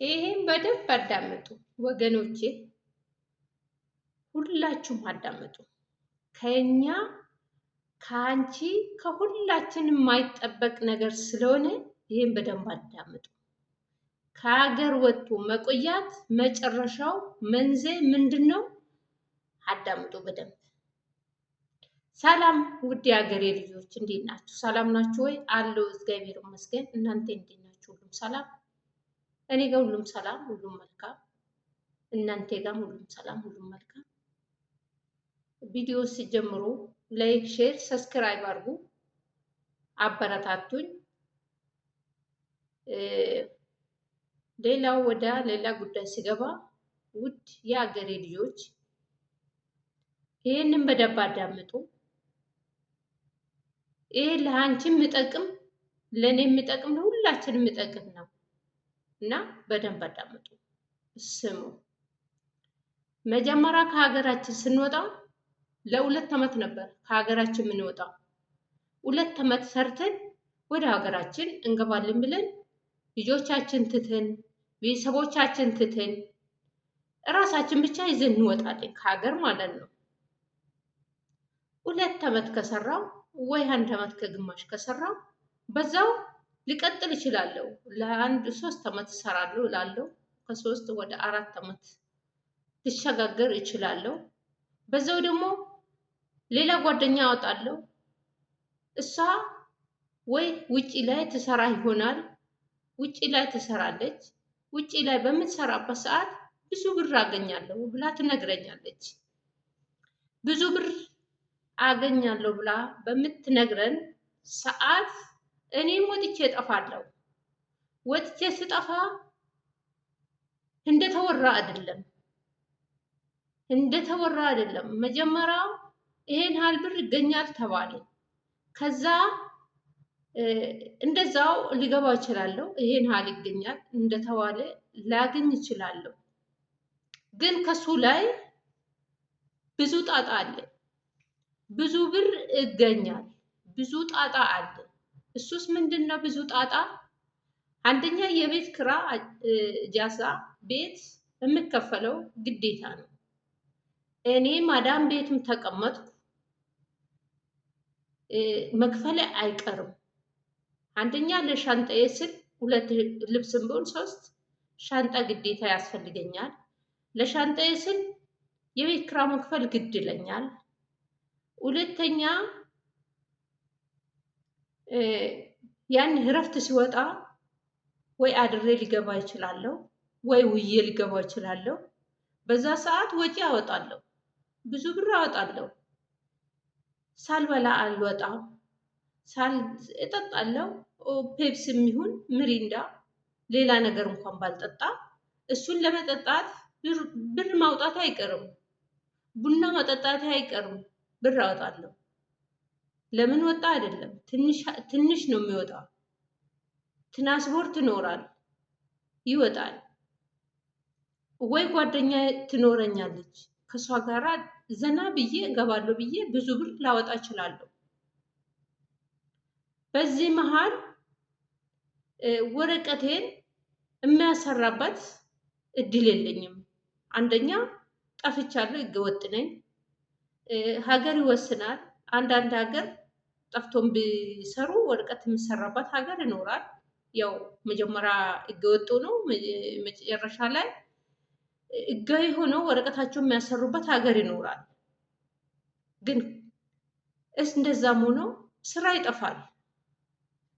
ይሄን በደንብ አዳምጡ ወገኖቼ፣ ሁላችሁም አዳምጡ። ከኛ ከአንቺ ከሁላችን የማይጠበቅ ነገር ስለሆነ ይሄን በደንብ አዳምጡ። ከሀገር ወጥቶ መቆያት መጨረሻው መንዘር ምንድነው? አዳምጡ በደንብ። ሰላም ውድ የሀገሬ ልጆች እንዴት ናችሁ? ሰላም ናችሁ ወይ? አለው እግዚአብሔር ይመስገን። እናንተ እንዴት ናችሁ? ሁሉም ሰላም? እኔ ጋር ሁሉም ሰላም፣ ሁሉም መልካም። እናንተ ጋር ሁሉም ሰላም፣ ሁሉም መልካም። ቪዲዮ ሲጀምሩ ላይክ፣ ሼር፣ ሰብስክራይብ አድርጉ፣ አበረታቱኝ። ሌላው ወደ ሌላ ጉዳይ ሲገባ ውድ የሀገሬ ልጆች ይሄንን በደንብ አዳምጡ። ይሄ ለአንቺ የሚጠቅም ለኔ የሚጠቅም ለሁላችንም የሚጠቅም ነው እና በደንብ አዳምጡ፣ ስሙ። መጀመሪያ ከሀገራችን ስንወጣ ለ2 ዓመት ነበር ከሀገራችን የምንወጣው። 2 ዓመት ሰርተን ወደ ሀገራችን እንገባለን ብለን ልጆቻችን ትተን ቤተሰቦቻችን ትተን እራሳችን ብቻ ይዘን እንወጣለን ከሀገር ማለት ነው። 2 ዓመት ከሰራው ወይ 1 ዓመት ከግማሽ ከሰራው በዛው ሊቀጥል ይችላለሁ። ለአንድ 3 ዓመት እሰራለሁ እላለሁ። ከ3 ወደ 4 ዓመት ልሸጋገር እችላለሁ። በዛው ደግሞ ሌላ ጓደኛ አወጣለሁ። እሷ ወይ ውጪ ላይ ትሰራ ይሆናል፣ ውጪ ላይ ትሰራለች። ውጪ ላይ በምትሰራበት ሰዓት ብዙ ብር አገኛለሁ ብላ ትነግረኛለች። ብዙ ብር አገኛለሁ ብላ በምትነግረን ሰዓት እኔም ወጥቼ እጠፋለሁ። ወጥቼ ስጠፋ እንደተወራ አይደለም። መጀመሪያ ይሄን ያህል ብር ይገኛል ተባለ። ከዛ እንደዛው ሊገባ ይችላለሁ። ይሄን ያህል ይገኛል እንደተባለ ላገኝ ይችላለሁ። ግን ከሱ ላይ ብዙ ጣጣ አለ። ብዙ ብር ይገኛል፣ ብዙ ጣጣ አለ። እሱስ ምንድነው? ብዙ ጣጣ አንደኛ የቤት ኪራይ ጃዛ ቤት የሚከፈለው ግዴታ ነው። እኔ ማዳም ቤትም ተቀመጥኩ መክፈል አይቀርም። አንደኛ ለሻንጣዬ ስል 2 ልብስም ቢሆን 3 ሻንጣ ግዴታ ያስፈልገኛል። ለሻንጣዬ ስል የቤት ኪራይ መክፈል ግድ ይለኛል። ሁለተኛ ያን እረፍት ሲወጣ ወይ አድሬ ሊገባ ይችላለሁ፣ ወይ ውዬ ሊገባ ይችላለሁ። በዛ ሰዓት ወጪ አወጣለሁ፣ ብዙ ብር አወጣለሁ። ሳልበላ አልወጣም፣ እጠጣለሁ። ፔፕሲም ይሁን ምሪንዳ፣ ሌላ ነገር እንኳን ባልጠጣ እሱን ለመጠጣት ብር ማውጣት አይቀርም፣ ቡና መጠጣት አይቀርም፣ ብር አወጣለሁ። ለምን ወጣ አይደለም፣ ትንሽ ነው የሚወጣው። ትራንስፖርት ይኖራል፣ ይወጣል። ወይ ጓደኛ ትኖረኛለች፣ ከሷ ጋራ ዘና ብዬ እገባለሁ ብዬ ብዙ ብር ላወጣ እችላለሁ። በዚህ መሃል ወረቀቴን የሚያሰራበት እድል የለኝም። አንደኛ ጠፍቻለሁ፣ ህገወጥ ነኝ። ሀገር ይወስናል። አንዳንድ ሀገር ጠፍቶም ቢሰሩ ወረቀት የሚሰራበት ሀገር ይኖራል። ያው መጀመሪያ ህገወጥ ነው፣ መጨረሻ ላይ ህጋዊ ሆነው ወረቀታቸው የሚያሰሩበት ሀገር ይኖራል። ግን እንደዛም ሆኖ ስራ ይጠፋል።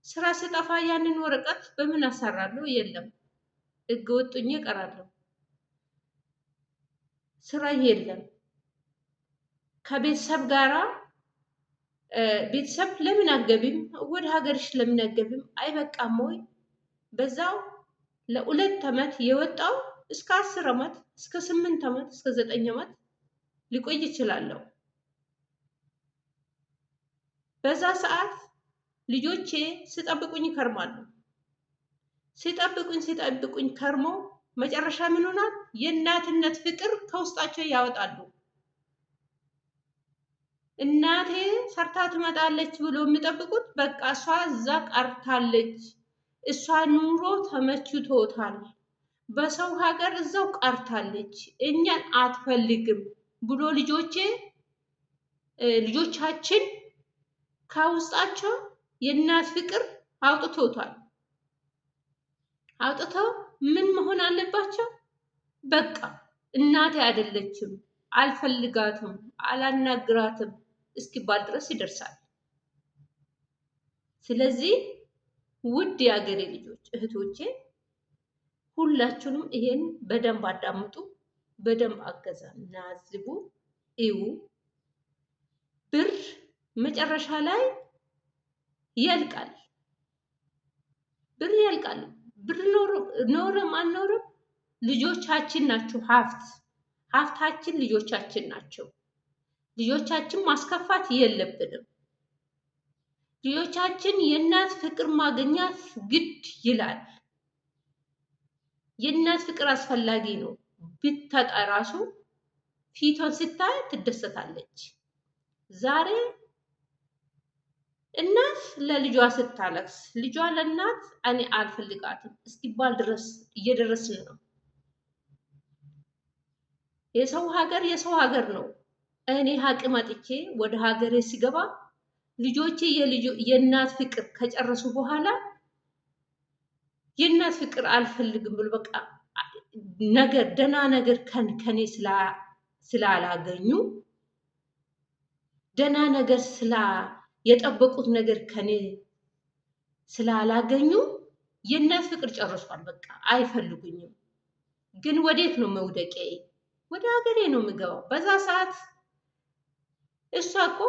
ስራ ሲጠፋ ያንን ወረቀት በምን አሰራለሁ? የለም፣ ህገወጥ ሆኜ እቀራለሁ። ስራ የለም። ከቤተሰብ ጋራ ቤተሰብ ለምን አገቢም ወደ ሀገርሽ ለምን አገቢም አይበቃም ወይ? በዛው ለ2 ዓመት የወጣው እስከ 10 ዓመት እስከ 8 ዓመት እስከ 9 ዓመት ሊቆይ ይችላለሁ። በዛ ሰዓት ልጆቼ ሲጠብቁኝ ይከርማሉ። ሲጠብቁኝ ከርሞ መጨረሻ ምን ሆናል? የእናትነት ፍቅር ከውስጣቸው ያወጣሉ። እናቴ ሰርታ ትመጣለች ብሎ የሚጠብቁት በቃ እሷ እዛ ቀርታለች፣ እሷ ኑሮ ተመችቶታል፣ በሰው ሀገር እዛው ቀርታለች፣ እኛን አትፈልግም ብሎ ልጆቻችን ከውስጣቸው የእናት ፍቅር አውጥተውታል። አውጥተው ምን መሆን አለባቸው? በቃ እናቴ አይደለችም፣ አልፈልጋትም፣ አላናግራትም እስኪባል ድረስ ይደርሳል። ስለዚህ ውድ የአገሬ ልጆች እህቶቼ፣ ሁላችሁንም ይሄን በደንብ አዳምጡ፣ በደንብ አገዛና አዝቡ፣ እዩ። ብር መጨረሻ ላይ ያልቃል። ብር ያልቃል። ብር ኖረም አልኖረም ልጆቻችን ናቸው ሀብታችን ልጆቻችን ናቸው። ልጆቻችን ማስከፋት የለብንም። ልጆቻችን የእናት ፍቅር ማግኘት ግድ ይላል። የእናት ፍቅር አስፈላጊ ነው። ብታጣ ራሱ ፊቷን ስታይ ትደሰታለች። ዛሬ እናት ለልጇ ስታለቅስ፣ ልጇ ለእናት እኔ አልፈልጋትም እስኪባል ድረስ እየደረስን ነው። የሰው ሀገር ነው። እኔ ሀቅም አጥቼ ወደ ሀገሬ ሲገባ ልጆቼ የእናት ፍቅር ከጨረሱ በኋላ የእናት ፍቅር አልፈልግም ብሎ በቃ ደህና ነገር ከኔ ስላላገኙ ደህና ነገር የጠበቁት ነገር ከኔ ስላላገኙ የእናት ፍቅር ጨርሷል። በቃ አይፈልጉኝም። ግን ወዴት ነው መውደቄ? ወደ ሀገሬ ነው የምገባው። በዛ ሰዓት እሷ እኮ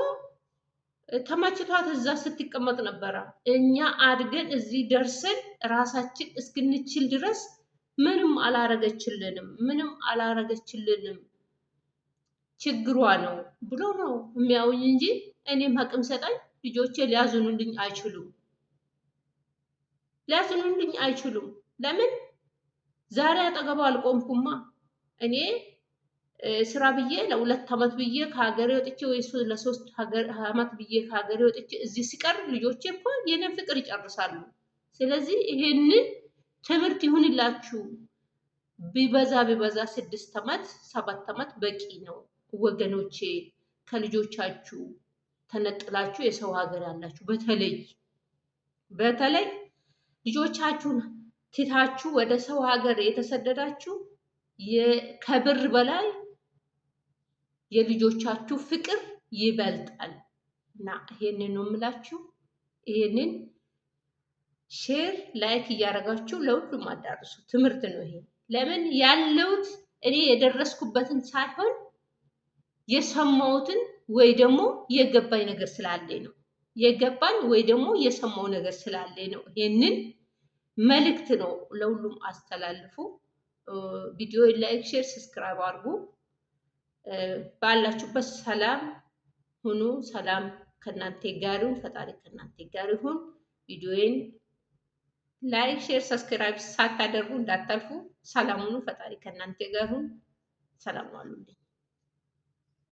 ተመችቷት እዛ ስትቀመጥ ነበረ። እኛ አድገን እዚህ ደርሰን ራሳችን እስክንችል ድረስ ምንም አላረገችልንም፣ ችግሯ ነው ብሎ ነው የሚያውኝ እንጂ እኔም አቅም ሰጣኝ ልጆቼ ሊያዝኑልኝ አይችሉም። ለምን? ዛሬ አጠገቧ አልቆምኩማ። እኔ ስራ ብዬ ለ2 ዓመት ብዬ ከሀገሬ ወጥቼ ወይ ለ3 ዓመት ብዬ ከሀገሬ ወጥቼ እዚህ ሲቀር ልጆቼ እኮ የኔን ፍቅር ይጨርሳሉ። ስለዚህ ይሄንን ትምህርት ይሁንላችሁ። ቢበዛ 6 ዓመት 7 ዓመት በቂ ነው ወገኖቼ። ከልጆቻችሁ ተነጥላችሁ የሰው ሀገር ያላችሁ በተለይ ልጆቻችሁን ትታችሁ ወደ ሰው ሀገር የተሰደዳችሁ ከብር በላይ የልጆቻችሁ ፍቅር ይበልጣል እና ይሄንን ነው የምላችሁ። ይሄንን ሼር ላይክ እያደረጋችሁ ለሁሉም አዳርሱ። ትምህርት ነው ይሄ። ለምን ያለውት እኔ የደረስኩበትን ሳይሆን የሰማሁትን ወይ ደግሞ የገባኝ ነገር ስላለኝ ነው። የሰማው ነገር ስላለኝ ነው። ይሄንን መልእክት ነው ለሁሉም አስተላልፉ። ቪዲዮ ላይክ፣ ሼር፣ ሰብስክራይብ አድርጉ። ባላችሁበት ሰላም ሁኑ። ሰላም ከእናንተ ጋር ይሁን። ፈጣሪ ከእናንተ ጋር ይሁን። ቪዲዮዬን ላይክ፣ ሼር፣ ሰብስክራይብ ሳታደርጉ እንዳታልፉ። ሰላም ሁኑ። ፈጣሪ ከእናንተ ጋር ይሁን። ሰላም ዋሉልኝ።